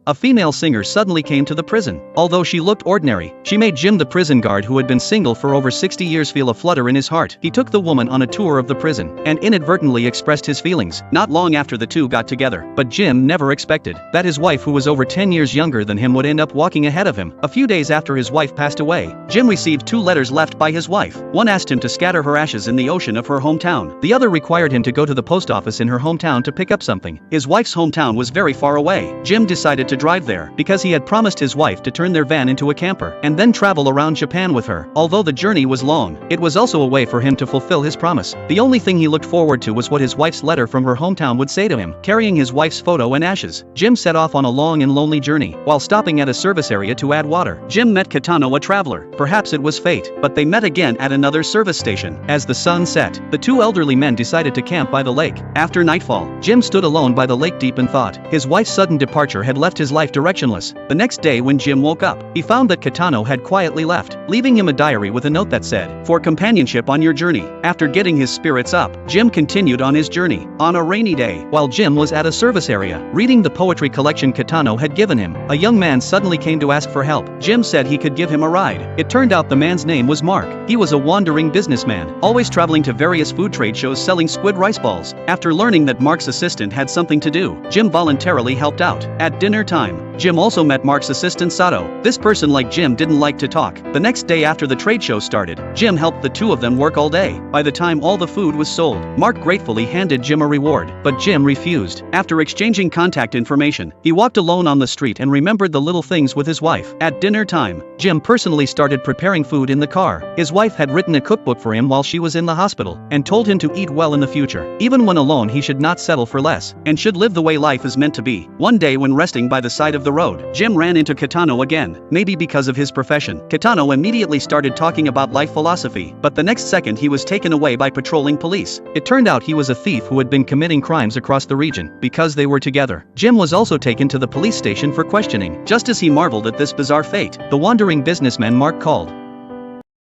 a female singer suddenly came to the prison. Although she looked ordinary, she made Jim, the prison guard who had been single for over 60 years, feel a flutter in his heart. He took the woman on a tour of the prison and inadvertently expressed his feelings. Not long after the two got together, but Jim never expected that his wife, who was over 10 years younger than him, would end up walking ahead of him. A few days after his wife passed away, Jim received 2 letters left by his wife. One asked him to scatter her ashes in the ocean of her hometown. The other required him to go to the post office in her hometown to pick up something. His wife's hometown was very far away. Jim decided to drive there because he had promised his wife to turn their van into a camper and then travel around Japan with her. Although the journey was long, it was also a way for him to fulfill his promise. The only thing he looked forward to was what his wife's letter from her hometown would say to him. Carrying his wife's photo and ashes, Jim set off on a long and lonely journey. While stopping at a service area to add water, Jim met Kitano, a traveler. Perhaps it was fate, but they met again at another service station. As the sun set, the 2 elderly men decided to camp by the lake. After nightfall, Jim stood alone by the lake, deep in thought. His wife's sudden departure had left his life directionless. The next day, when Jim woke up, he found that Kitano had quietly left, leaving him a diary with a note that said, "For companionship on your journey." After getting his spirits up, Jim continued on his journey. On a rainy day, while Jim was at a service area, reading the poetry collection Kitano had given him, a young man suddenly came to ask for help. Jim said he could give him a ride. It turned out the man's name was Mark. He was a wandering businessman, always traveling to various food trade shows selling squid rice balls. After learning that Mark's assistant had something to do, Jim voluntarily helped out. At dinner time, Jim also met Mark's assistant Sato. This person, like Jim, didn't like to talk. The next day after the trade show started, Jim helped the 2 of them work all day. By the time all the food was sold, Mark gratefully handed Jim a reward, but Jim refused. After exchanging contact information, he walked alone on the street and remembered the little things with his wife. At dinner time, Jim personally started preparing food in the car. His wife had written a cookbook for him while she was in the hospital and told him to eat well in the future. Even when alone, he should not settle for less and should live the way life is meant to be. One day, when resting by the side of the road, Jim ran into Kitano again, maybe because of his profession. Kitano immediately started talking about life philosophy, but the next second he was taken away by patrolling police. It turned out he was a thief who had been committing crimes across the region. Because they were together, Jim was also taken to the police station for questioning. Just as he marveled at this bizarre fate, the wandering businessman Mark called.